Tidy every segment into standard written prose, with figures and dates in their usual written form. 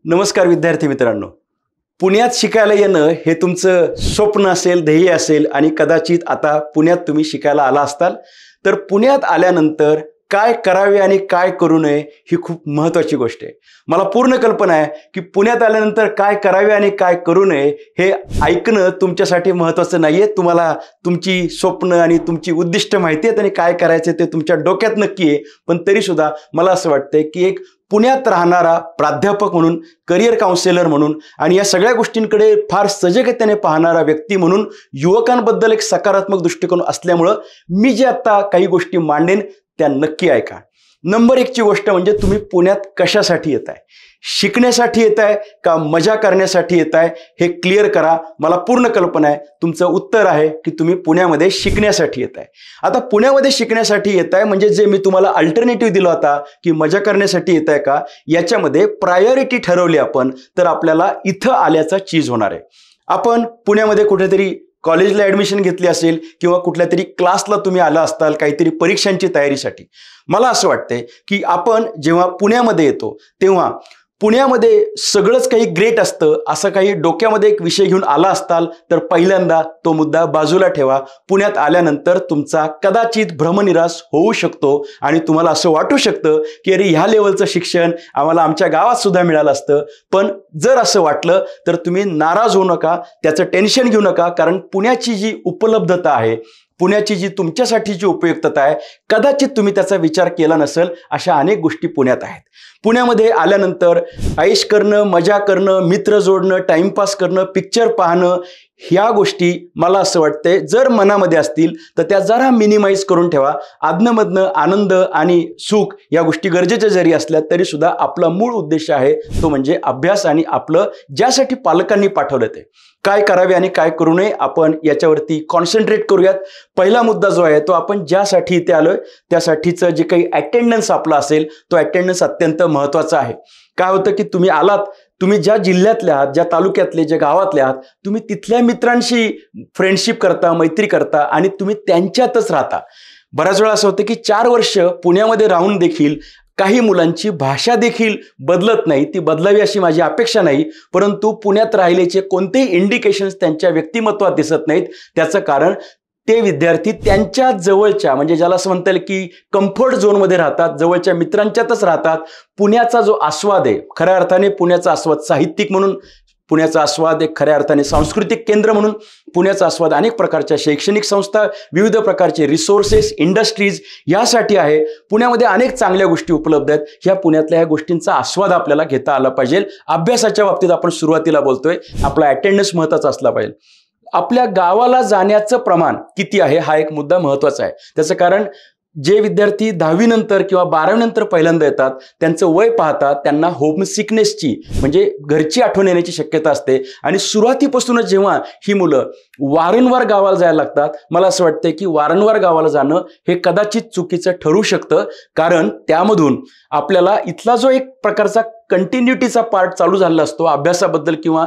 नमस्कार विद्यार्थी मित्रांनो, पुण्यात शिकायला येणं हे तुमचं स्वप्न असेल, ध्येय असेल आणि कदाचित आता पुण्यात तुम्ही शिकायला आला असताल. तर पुण्यात आल्यानंतर काय करावे आणि काय करू नये ही खूप महत्त्वाची गोष्ट आहे. मला पूर्ण कल्पना आहे की पुण्यात आल्यानंतर काय करावे आणि काय करू नये हे ऐकणं तुमच्यासाठी महत्त्वाचं नाही आहे. तुम्हाला तुमची स्वप्न आणि तुमची उद्दिष्ट माहिती आहेत आणि काय करायचं ते तुमच्या डोक्यात नक्की आहे. पण तरीसुद्धा मला असं वाटतंय की एक पुण्यात राहणारा प्राध्यापक म्हणून, करिअर काउन्सिलर म्हणून आणि या सगळ्या गोष्टींकडे फार सजगतेने पाहणारा व्यक्ती म्हणून युवकांबद्दल एक सकारात्मक दृष्टिकोन असल्यामुळं मी जे आता काही गोष्टी मांडेन त्या नक्की ऐका. नंबर 1ची गोष्ट म्हणजे तुम्ही पुण्यात कशासाठी येताय? शिकण्यासाठी येताय का मजा करण्यासाठी येताय हे क्लिअर करा. मला पूर्ण कल्पना आहे तुमचं उत्तर आहे की तुम्ही पुण्यामध्ये शिकण्यासाठी येताय. आता पुण्यामध्ये शिकण्यासाठी येताय म्हणजे जे मी तुम्हाला अल्टरनेटिव्ह दिला होता की मजा करण्यासाठी येताय का, याच्यामध्ये प्रायोरिटी ठरवली आपण तर आपल्याला इथं आल्याचा चीज होणार आहे. आपण पुण्यामध्ये कुठेतरी कॉलेजला ॲडमिशन घेतली असेल किंवा कुठल्या तरी क्लासला तुम्ही आला असताल काहीतरी परीक्षांची तयारीसाठी. मला असं वाटतंय की आपण जेव्हा पुण्यामध्ये येतो तेव्हा पुण्यामध्ये सगळंच काही ग्रेट असतं असं काही डोक्यामध्ये एक विषय घेऊन आला असताल तर पहिल्यांदा तो मुद्दा बाजूला ठेवा. पुण्यात आल्यानंतर तुमचा कदाचित भ्रमनिरास होऊ शकतो आणि तुम्हाला असं वाटू शकतं की अरे ह्या लेवलचं शिक्षण आम्हाला आमच्या गावात सुद्धा मिळालं असतं. पण जर असं वाटलं तर तुम्ही नाराज होऊ नका, त्याचं टेन्शन घेऊ नका. कारण पुण्याची जी उपलब्धता आहे, पुण्याची जी तुमच्यासाठी जी उपयुक्तता आहे, कदाचित तुम्ही त्याचा विचार केला नसेल. अशा अनेक गोष्टी पुण्यात आहेत. पुण्यामध्ये आल्यानंतर ऐश करणं, मजा करणं, मित्र जोडणं, टाइमपास करणं, पिक्चर पाहणं, ह्या गोष्टी मला असं वाटतंय जर मनामध्ये असतील तर त्या जरा मिनिमाइज करून ठेवा. आदनमधनं आनंद आणि सुख या गोष्टी गरजेच्या जरी असल्या तरी सुद्धा आपला मूळ उद्देश आहे तो म्हणजे अभ्यास आणि आपलं ज्यासाठी पालकांनी पाठवलं ते काय करावे आणि काय करू नये आपण याच्यावरती कॉन्सन्ट्रेट करूयात. पहिला मुद्दा जो आहे तो आपण ज्यासाठी इथे आलोय त्यासाठीचं जे काही अटेंडन्स आपला असेल तो अटेंडन्स अत्यंत महत्त्वाचा आहे. काय होतं की तुम्ही आलात, तुम्ही ज्या जिल्ह्यातले आहात, ज्या तालुक्यातले, ज्या गावातले आहात, तुम्ही तिथल्या मित्रांशी फ्रेंडशिप करता, मैत्री करता आणि तुम्ही त्यांच्यातच राहता. बऱ्याच वेळा असं होतं की 4 वर्ष पुण्यामध्ये राहून देखील काही मुलांची भाषा देखील बदलत नाही. ती बदलावी अशी माझी अपेक्षा नाही, परंतु पुण्यात राहिल्याचे कोणतेही इंडिकेशन्स त्यांच्या व्यक्तिमत्वात दिसत नाहीत. त्याचं कारण ते विद्यार्थी त्यांच्या जवळच्या म्हणजे ज्याला असं म्हणता येईल की कम्फर्ट झोनमध्ये राहतात, जवळच्या मित्रांच्यातच राहतात. पुण्याचा जो आस्वाद आहे, खऱ्या अर्थाने पुण्याचा आस्वाद साहित्यिक म्हणून, पुण्याचा आस्वाद एक खऱ्या अर्थाने सांस्कृतिक केंद्र म्हणून, पुण्याचा आस्वाद अनेक प्रकारच्या शैक्षणिक संस्था, विविध प्रकारचे रिसोर्सेस, इंडस्ट्रीज यासाठी आहे. पुण्यामध्ये अनेक चांगल्या गोष्टी उपलब्ध आहेत. ह्या पुण्यातल्या ह्या गोष्टींचा आस्वाद आपल्याला घेता आला पाहिजे. अभ्यासाच्या बाबतीत आपण सुरुवातीला बोलतोय, आपला अटेंडन्स महत्त्वाचा असला पाहिजे. आपल्या गावाला जाण्याचं प्रमाण किती आहे हा एक मुद्दा महत्त्वाचा आहे. त्याचं कारण जे विद्यार्थी 10वी नंतर किंवा 12वी नंतर पहिल्यांदा येतात त्यांचं वय पाहतात, त्यांना होम सिकनेसची म्हणजे घरची आठवण येण्याची शक्यता असते आणि सुरुवातीपासूनच जेव्हा ही मुलं वारंवार गावाला जायला लागतात, मला असं वाटतं की वारंवार गावाला जाणं हे कदाचित चुकीचं ठरू शकतं. कारण त्यामधून आपल्याला इथला जो एक प्रकारचा कंटिन्युटीचा पार्ट चालू झालेला असतो अभ्यासाबद्दल किंवा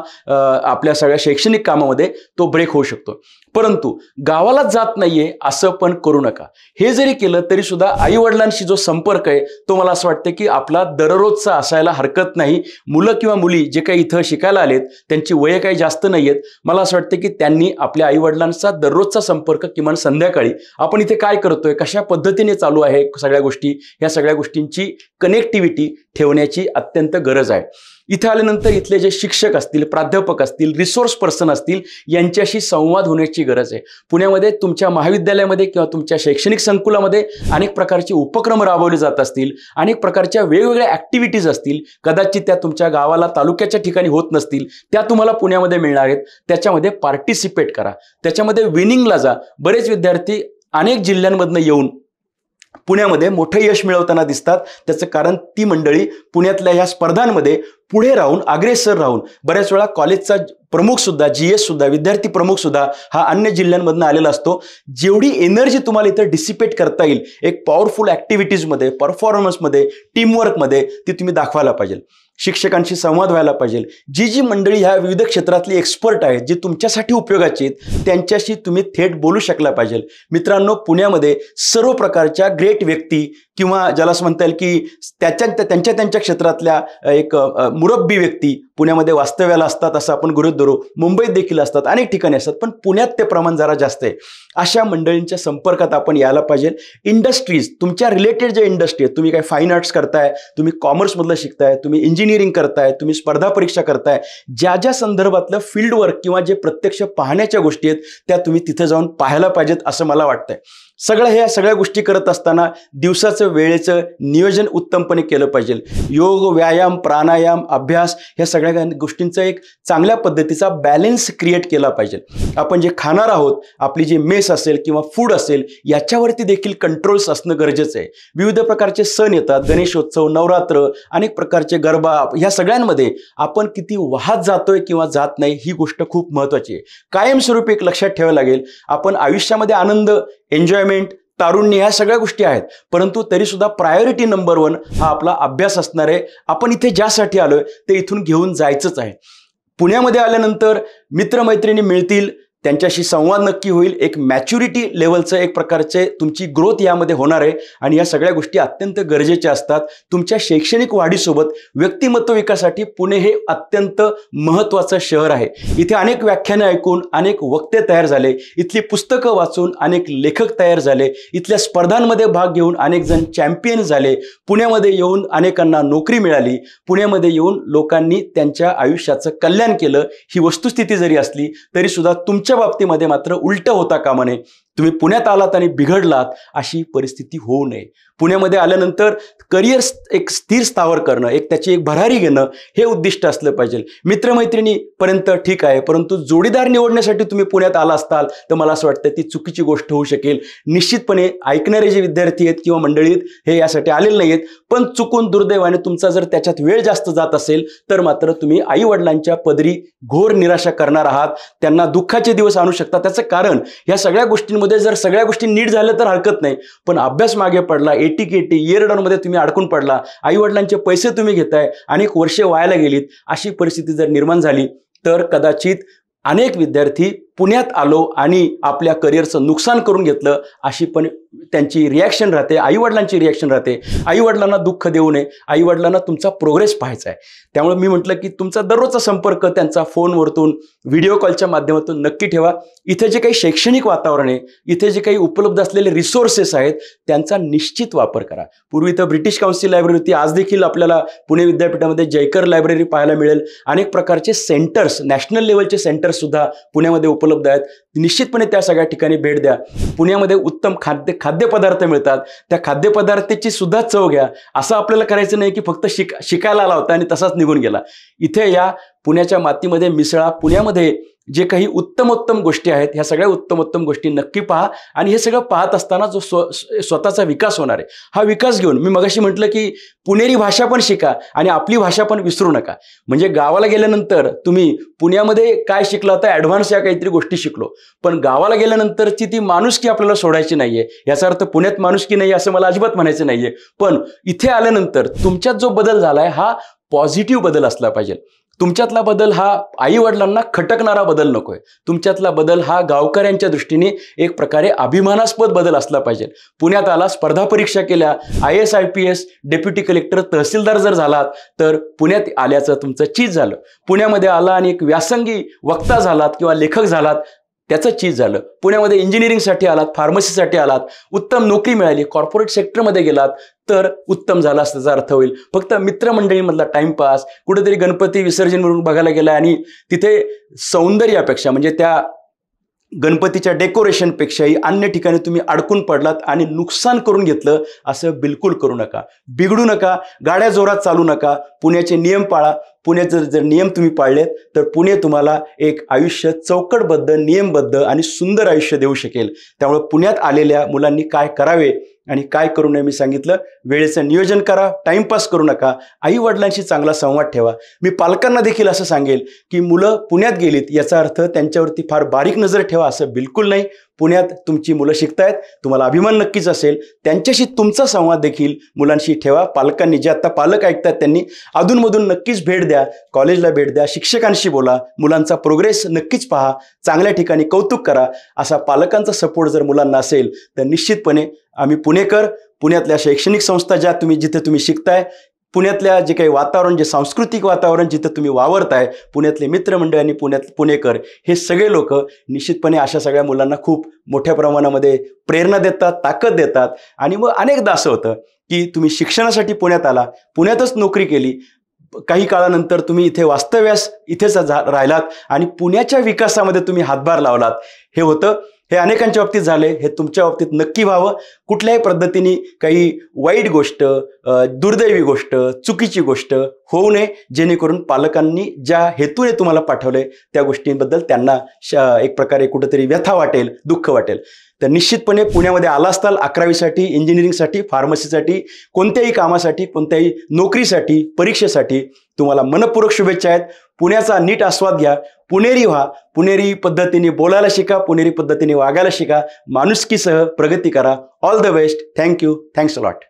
आपल्या सगळ्या शैक्षणिक कामामध्ये तो ब्रेक होऊ शकतो. परंतु गावाला जात नाहीये असं पण करू नका. हे जरी केलं तरी सुद्धा आई वडिलांशी जो संपर्क आहे तो मला असं वाटतं की आपला दररोजचा असायला हरकत नाही. मुलं किंवा मुली जे काही इथं शिकायला आलेत त्यांची वय काही जास्त नाहीयेत. मला असं वाटतं की त्यांनी आपल्या आई वडिलांचा दररोजचा संपर्क किमान संध्याकाळी आपण इथे काय करतोय, कशा पद्धतीने चालू आहे सगळ्या गोष्टी, ह्या सगळ्या गोष्टींची कनेक्टिव्हिटी ठेवण्याची अत्यंत गरज आहे. इथे आल्यानंतर इथले जे शिक्षक असतील, प्राध्यापक असतील, रिसोर्स पर्सन असतील यांच्याशी संवाद होण्याची गरज आहे. पुण्यामध्ये तुमच्या महाविद्यालयामध्ये किंवा तुमच्या शैक्षणिक संकुलामध्ये अनेक प्रकारचे उपक्रम राबवले जात असतील, अनेक प्रकारच्या वेगवेगळ्या ॲक्टिव्हिटीज असतील. कदाचित त्या तुमच्या गावाला तालुक्याच्या ठिकाणी होत नसतील, त्या तुम्हाला पुण्यामध्ये मिळणार आहेत. त्याच्यामध्ये पार्टिसिपेट करा, त्याच्यामध्ये विनिंगला जा. बरेच विद्यार्थी अनेक जिल्ह्यांमधनं येऊन पुण्यामध्ये मोठं यश मिळवताना दिसतात. त्याचं कारण ती मंडळी पुण्यातल्या ह्या स्पर्धांमध्ये पुढे राहून, अग्रेसर राहून, बऱ्याच वेळा कॉलेजचा प्रमुख सुद्धा, GS सुद्धा, विद्यार्थी प्रमुख सुद्धा हा अन्य जिल्ह्यांमधून आलेला असतो. जेवढी एनर्जी तुम्हाला इथं डिसिपेट करता येईल एक पॉवरफुल ॲक्टिव्हिटीजमध्ये, परफॉर्मन्समध्ये, टीमवर्कमध्ये ती तुम्ही दाखवायला पाहिजे. शिक्षकांशी संवाद व्हायला पाहिजे. जी मंडळी ह्या विविध क्षेत्रातली एक्सपर्ट आहेत, जी तुमच्यासाठी उपयोगाची आहेत, त्यांच्याशी तुम्ही थेट बोलू शकला पाहिजे. मित्रांनो, पुण्यामध्ये सर्व प्रकारच्या ग्रेट व्यक्ती किंवा ज्याला असं म्हणता येईल की त्यांच्या क्षेत्रातल्या एक मुरब्बी व्यक्ती पुण्यामध्ये वास्तव्याला असतात असं आपण गृहीत धरू. मुंबईत देखील असतात, अनेक ठिकाणी असतात, पण पुण्यात ते प्रमाण जरा जास्त आहे. अशा मंडळींच्या संपर्कात आपण यायला पाहिजे. इंडस्ट्रीज, तुमच्या रिलेटेड जे इंडस्ट्री आहेत, तुम्ही काय फाईन आर्ट्स करताय, तुम्ही कॉमर्समधलं शिकताय, तुम्ही इंजिनिअरिंग करताय, तुम्ही स्पर्धा परीक्षा करताय, ज्या संदर्भातलं फील्ड वर्क किंवा जे प्रत्यक्ष पाहण्याच्या गोष्टी आहेत त्या तुम्ही तिथे जाऊन पाहायला पाहिजेत असं मला वाटतंय. ह्या सगळ्या गोष्टी करत असताना दिवसाचं वेळेचं नियोजन उत्तमपणे केलं पाहिजे. योग, व्यायाम, प्राणायाम, अभ्यास ह्या सगळ्या गोष्टींचा एक चांगल्या पद्धतीचा बॅलन्स क्रिएट केला पाहिजे. आपण जे खाणार आहोत, आपली जी मेस असेल किंवा फूड असेल, याच्यावरती देखील कंट्रोल्स असणं गरजेचं आहे. विविध प्रकारचे सण येतात, गणेशोत्सव, नवरात्र, अनेक प्रकारचे गरबा, ह्या सगळ्यांमध्ये आपण किती वाहत जातोय किंवा जात नाही ही गोष्ट खूप महत्त्वाची आहे. कायमस्वरूपी एक लक्षात ठेवायला लागेल, आपण आयुष्यामध्ये आनंद, एन्जॉयमेंट, तारुण्य ह्या सगळ्या गोष्टी आहेत, परंतु तरी सुद्धा प्रायोरिटी नंबर 1 हा आपला अभ्यास असणार आहे. आपण इथे ज्यासाठी आलोय ते इथून घेऊन जायचंच आहे. पुण्यामध्ये आल्यानंतर मित्रमैत्रिणी मिळतील, त्यांच्याशी संवाद नक्की होईल, एक मॅच्युरिटी लेवलचं एक प्रकारचे तुमची ग्रोथ यामध्ये होणार आहे आणि या सगळ्या गोष्टी अत्यंत गरजेच्या असतात. तुमच्या शैक्षणिक वाढीसोबत व्यक्तिमत्व विकासासाठी पुणे हे अत्यंत महत्त्वाचं शहर आहे. इथे अनेक व्याख्याने ऐकून अनेक वक्ते तयार झाले, इथली पुस्तकं वाचून अनेक लेखक तयार झाले, इथल्या स्पर्धांमध्ये भाग घेऊन अनेक जण चॅम्पियन झाले, पुण्यामध्ये येऊन अनेकांना नोकरी मिळाली, पुण्यामध्ये येऊन लोकांनी त्यांच्या आयुष्याचं कल्याण केलं. ही वस्तुस्थिती जरी असली तरी सुद्धा तुमच्या बाबतीमध्ये मात्र उलटं होता कामा नये. तुम्ही पुण्यात आलात आणि बिघडलात अशी परिस्थिती होऊ नये. पुण्यामध्ये आल्यानंतर करिअर एक स्थिर स्थावर करणं, त्याची एक भरारी घेणं हे उद्दिष्ट असलं पाहिजे. मित्रमैत्रिणीपर्यंत ठीक आहे, परंतु जोडीदार निवडण्यासाठी तुम्ही पुण्यात आला असताल तर मला असं वाटतं ती चुकीची गोष्ट होऊ शकेल. निश्चितपणे ऐकणारे जे विद्यार्थी आहेत किंवा मंडळी आहेत हे यासाठी आलेले नाही आहेत, पण चुकून दुर्दैवाने तुमचा जर त्याच्यात वेळ जास्त जात असेल तर मात्र तुम्ही आई वडिलांच्या पदरी घोर निराशा करणार आहात. त्यांना दुःखाचे दिवस आणू शकता. त्याचं कारण या सगळ्या गोष्टींमध्ये जर सगळ्या गोष्टी नीट झाल्या तर हरकत नाही, पण अभ्यास मागे पडला, एटीकेटी, इयर डाऊनमध्ये तुम्ही अडकून पडला, आई वडिलांचे पैसे तुम्ही घेताय, अनेक वर्षे वायाला गेलीत, अशी परिस्थिती जर निर्माण झाली तर कदाचित अनेक विद्यार्थी पुण्यात आलो आणि आपल्या करिअरचं नुकसान करून घेतलं अशी पण त्यांची रिॲक्शन राहते, आईवडिलांची रिॲक्शन राहते. आईवडिलांना दुःख देऊ नये, आईवडिलांना तुमचा प्रोग्रेस पाहायचा आहे. त्यामुळे मी म्हटलं की तुमचा दररोजचा संपर्क त्यांचा फोनवरतून, व्हिडिओ कॉलच्या माध्यमातून नक्की ठेवा. इथे जे काही शैक्षणिक वातावरण आहे, इथे जे काही उपलब्ध असलेले रिसोर्सेस आहेत त्यांचा निश्चित वापर करा. पूर्वी तर ब्रिटिश काउन्सिल लायब्ररी होती, आज देखील आपल्याला पुणे विद्यापीठामध्ये जयकर लायब्ररी पाहायला मिळेल. अनेक प्रकारचे सेंटर्स, नॅशनल लेवलचे सेंटर्स सुद्धा पुण्यामध्ये उपलब्ध आहेत. निश्चितपणे त्या सगळ्या ठिकाणी भेट द्या. पुण्यामध्ये उत्तम खाद्यपदार्थ मिळतात, त्या खाद्यपदार्थाची सुद्धा चव घ्या. असं आपल्याला करायचं नाही की फक्त शिकायला आला होता आणि तसाच निघून गेला. इथे या पुण्याच्या मातीमध्ये मिसळा. पुण्यामध्ये जे काही उत्तमोत्तम गोष्टी आहेत ह्या सगळ्या उत्तमोत्तम गोष्टी नक्की पहा आणि हे सगळं पाहत असताना जो स्वतःचा विकास होणार आहे हा विकास घेऊन, मी मगाशी म्हटलं की पुणेरी भाषा पण शिका आणि आपली भाषा पण विसरू नका. म्हणजे गावाला गेल्यानंतर तुम्ही पुण्यामध्ये काय शिकला तर ॲडव्हान्स या काहीतरी गोष्टी शिकलो, पण गावाला गेल्यानंतरची ती माणुसकी आपल्याला सोडायची नाहीये. याचा अर्थ पुण्यात माणुसकी नाही असं मला अजिबात म्हणायचं नाहीये, पण इथे आल्यानंतर तुमच्यात जो बदल झालाय हा पॉझिटिव्ह बदल असला पाहिजे. तुमच्यातला बदल हा आई वडिलांना खटकणारा बदल नकोय. तुमच्यातला बदल हा गावकऱ्यांच्या दृष्टीने एक प्रकारे अभिमानास्पद बदल असला पाहिजे. पुण्यात आला, स्पर्धा परीक्षा केल्या, IAS IPS, डेप्युटी कलेक्टर, तहसीलदार जर झालात तर पुण्यात आल्याचं तुमचं चीज झालं. पुण्यामध्ये आला आणि एक व्यासंगी वक्ता झालात किंवा लेखक झालात त्याचं चीज झालं. पुण्यामध्ये इंजिनिअरिंगसाठी आलात, फार्मसीसाठी आलात, उत्तम नोकरी मिळाली, कॉर्पोरेट सेक्टरमध्ये गेलात तर उत्तम झाला असल्याचा अर्थ होईल. फक्त मित्रमंडळीमधला टाइमपास, कुठेतरी गणपती विसर्जन म्हणून बघायला गेला आणि तिथे सौंदर्यापेक्षा म्हणजे त्या गणपतीच्या डेकोरेशनपेक्षाही अन्य ठिकाणी तुम्ही अडकून पडलात आणि नुकसान करून घेतलं असं बिलकुल करू नका. बिघडू नका, गाड्या जोरात चालू नका, पुण्याचे नियम पाळा. पुण्याचे जर नियम तुम्ही पाळलेत तर पुणे तुम्हाला एक आयुष्य चौकटबद्ध, नियमबद्ध आणि सुंदर आयुष्य देऊ शकेल. त्यामुळे पुण्यात आलेल्या मुलांनी काय करावे आणि काय करू नये मी सांगितलं. वेळेचं नियोजन करा, टाइमपास करू नका, आई वडिलांशी चांगला संवाद ठेवा. मी पालकांना देखील असं सांगेल की मुलं पुण्यात गेलीत याचा अर्थ त्यांच्यावरती फार बारीक नजर ठेवा असं बिलकुल नाही. पुण्यात तुमची मुलं शिकतायत, तुम्हाला अभिमान नक्कीच असेल. त्यांच्याशी तुमचा संवाद देखील मुलांशी ठेवा. पालकांनी, जे आता पालक ऐकतात त्यांनी अधूनमधून नक्कीच भेट द्या, कॉलेजला भेट द्या, शिक्षकांशी बोला, मुलांचा प्रोग्रेस नक्कीच पहा, चांगल्या ठिकाणी कौतुक करा. असा पालकांचा सपोर्ट जर मुलांना असेल तर निश्चितपणे आम्ही पुणेकर, पुण्यातल्या शैक्षणिक संस्था ज्या जिथे तुम्ही शिकताय, पुण्यातल्या जे काही वातावरण, जे सांस्कृतिक वातावरण जिथं तुम्ही वावरताय, पुण्यातले मित्रमंडळ आणि पुणेकर हे सगळे लोक निश्चितपणे अशा सगळ्या मुलांना खूप मोठ्या प्रमाणामध्ये प्रेरणा देतात, ताकद देतात. आणि मग अनेकदा असं होतं की तुम्ही शिक्षणासाठी पुण्यात आला, पुण्यातच नोकरी केली, काही काळानंतर तुम्ही इथे वास्तव्यास इथेच राहिलात आणि पुण्याच्या विकासामध्ये तुम्ही हातभार लावलात. हे होतं, हे अनेकांच्या बाबतीत झाले, हे तुमच्या बाबतीत नक्की व्हावं. कुठल्याही पद्धतीने काही वाईट गोष्ट, दुर्दैवी गोष्ट, चुकीची गोष्ट होऊ नये, जेणेकरून पालकांनी ज्या हेतूने तुम्हाला पाठवले त्या गोष्टींबद्दल त्यांना एक प्रकारे कुठेतरी व्यथा वाटेल, दुःख वाटेल. तर निश्चितपणे पुण्यामध्ये आला असताल 11वीसाठी, इंजिनिअरिंगसाठी, फार्मसीसाठी, कोणत्याही कामासाठी, कोणत्याही नोकरीसाठी, परीक्षेसाठी तुम्हाला मनपूर्वक शुभेच्छा आहेत. पुण्याचा नीट आस्वाद घ्या, पुणेरी व्हा, पुणेरी पद्धतीने बोलायला शिका, पुणेरी पद्धतीने वागायला शिका, माणुसकीसह प्रगती करा. All the best. Thank you. Thanks a lot.